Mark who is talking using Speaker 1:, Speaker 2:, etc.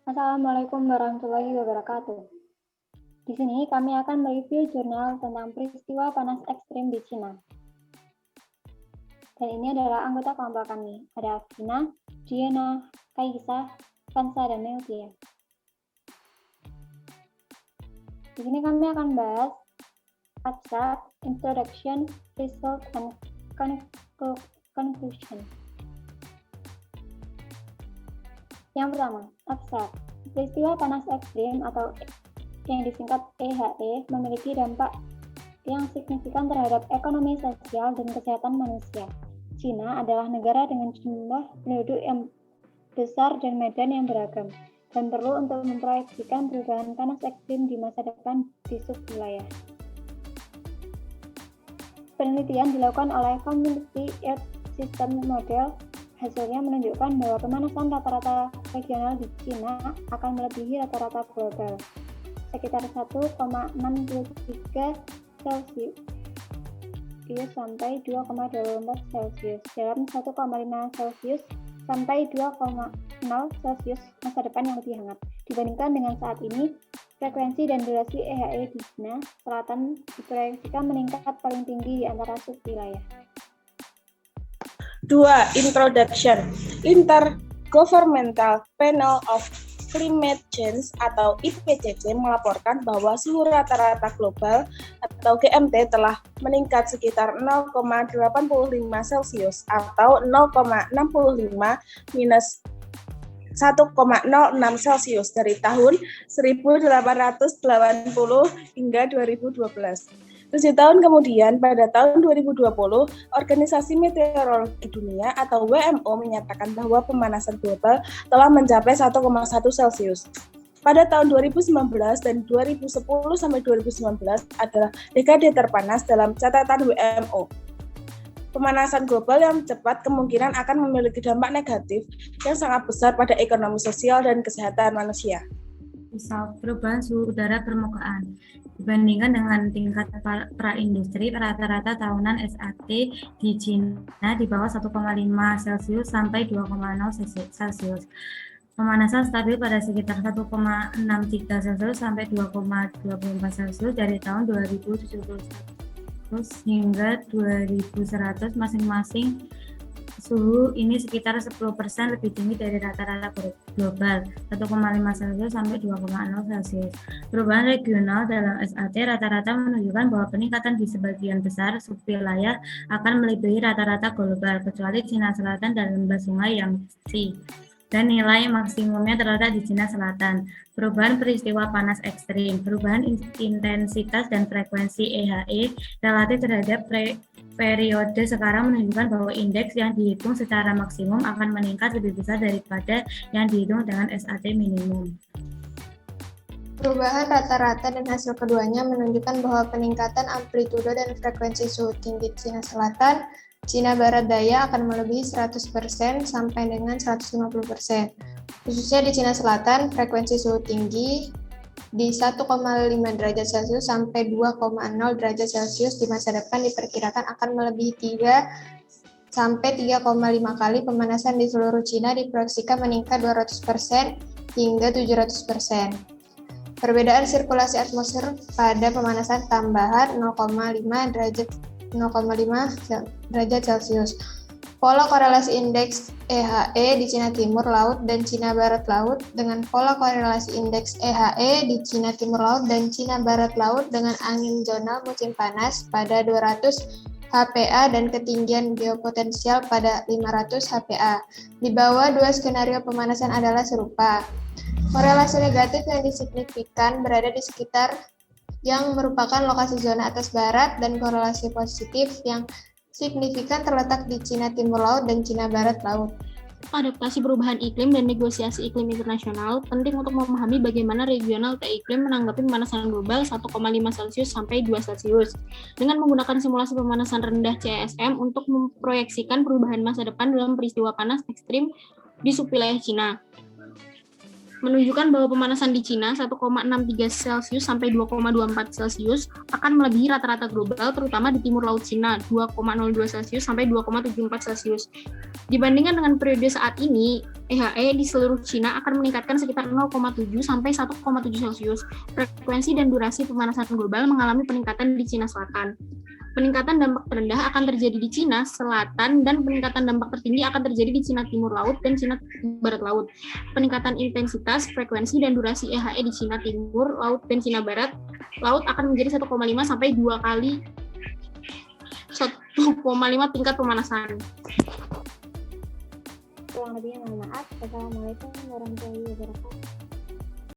Speaker 1: Assalamualaikum warahmatullahi wabarakatuh. Di sini kami akan mereview jurnal tentang peristiwa panas ekstrim di Cina. Dan ini adalah anggota kelompok kami. Ada Afina, Diana, Kaisa, Kansa, dan Melkia. Di sini kami akan bahas abstract, introduction, result, and conclusion. Yang pertama, abstrak. Peristiwa panas ekstrim atau yang disingkat EHE memiliki dampak yang signifikan terhadap ekonomi, sosial, dan kesehatan manusia. Cina adalah negara dengan jumlah penduduk yang besar dan medan yang beragam, dan perlu untuk memproyeksikan perubahan panas ekstrim di masa depan di sub-wilayah. Penelitian dilakukan oleh Community Earth System Model. Hasilnya menunjukkan bahwa pemanasan rata-rata regional di Cina akan melebihi rata-rata global, sekitar 1,63 Celsius sampai 2,24 Celsius dalam 1,5 Celsius sampai 2,0 Celsius masa depan yang lebih hangat. Dibandingkan dengan saat ini, frekuensi dan durasi EHE di Cina Selatan diproyeksikan meningkat paling tinggi di antara sub-wilayah.
Speaker 2: 2. Introduction. Intergovernmental Panel of Climate Change atau IPCC melaporkan bahwa suhu rata-rata global atau GMT telah meningkat sekitar 0,85 Celsius atau 0,65 minus 1,06 Celsius dari tahun 1880 hingga 2012. 7 tahun kemudian, pada tahun 2020, Organisasi Meteorologi Dunia atau WMO menyatakan bahwa pemanasan global telah mencapai 1,1 Celsius. Pada tahun 2019 dan 2010 sampai 2019 adalah dekade terpanas dalam catatan WMO. Pemanasan global yang cepat kemungkinan akan memiliki dampak negatif yang sangat besar pada ekonomi sosial dan kesehatan manusia.
Speaker 3: Misal perubahan suhu udara permukaan dibandingkan dengan tingkat praindustri, rata-rata tahunan SAT di Cina di bawah 1,5 Celsius sampai 2,0 Celsius. Pemanasan stabil pada sekitar 1,63 Celsius sampai 2,24 Celsius dari tahun 2070 hingga 2100 masing-masing. Suhu ini sekitar 10% lebih tinggi dari rata-rata global, 1,5 Celsius sampai 2,0 Celsius. Perubahan regional dalam SAT rata-rata menunjukkan bahwa peningkatan di sebagian besar subwilayah akan melebihi rata-rata global, kecuali Cina Selatan dan lembah sungai Yangtze. Dan nilai maksimumnya terletak di Cina Selatan. Perubahan peristiwa panas ekstrim, perubahan intensitas dan frekuensi EHE relatif terhadap periode sekarang menunjukkan bahwa indeks yang dihitung secara maksimum akan meningkat lebih besar daripada yang dihitung dengan SAT minimum.
Speaker 4: Perubahan rata-rata dan hasil keduanya menunjukkan bahwa peningkatan amplitudo dan frekuensi suhu tinggi Cina Selatan, Cina Barat Daya akan melebihi 100% sampai dengan 150%. Khususnya di Cina Selatan, frekuensi suhu tinggi di 1,5 derajat Celcius sampai 2,0 derajat Celcius di masa depan diperkirakan akan melebihi 3 sampai 3,5 kali pemanasan di seluruh Cina diproyeksikan meningkat 200% hingga 700%. Perbedaan sirkulasi atmosfer pada pemanasan tambahan 0,5 derajat Celcius. Pola korelasi indeks EHE di Cina Timur Laut dan Cina Barat Laut dengan pola korelasi indeks EHE di Cina Timur Laut dan Cina Barat Laut dengan angin zona musim panas pada 200 HPA dan ketinggian geopotensial pada 500 HPA. Di bawah dua skenario pemanasan adalah serupa. Korelasi negatif yang signifikan berada di sekitar yang merupakan lokasi zona atas barat dan korelasi positif yang signifikan terletak di Cina Timur Laut dan Cina Barat Laut.
Speaker 5: Adaptasi perubahan iklim dan negosiasi iklim internasional penting untuk memahami bagaimana regional iklim menanggapi pemanasan global 1,5 Celsius sampai 2 Celsius dengan menggunakan simulasi pemanasan rendah CSM untuk memproyeksikan perubahan masa depan dalam peristiwa panas ekstrim di subwilayah Cina. menunjukkan bahwa pemanasan di Cina 1,63 Celcius sampai 2,24 Celcius akan melebihi rata-rata global, terutama di timur laut Cina 2,02 Celcius sampai 2,74 Celcius. Dibandingkan dengan periode saat ini, EHE di seluruh Cina akan meningkatkan sekitar 0,7 sampai 1,7 Celcius. Frekuensi dan durasi pemanasan global mengalami peningkatan di Cina Selatan. Peningkatan dampak terendah akan terjadi di Cina Selatan dan peningkatan dampak tertinggi akan terjadi di Cina Timur Laut dan Cina Barat Laut. Peningkatan intensitas, frekuensi, dan durasi EHE di Cina Timur Laut dan Cina Barat Laut akan menjadi 1,5 sampai 2 kali 1,5 tingkat pemanasan.
Speaker 1: Kurang lebihnya mohon maaf. Wassalamualaikum warahmatullahi wabarakatuh.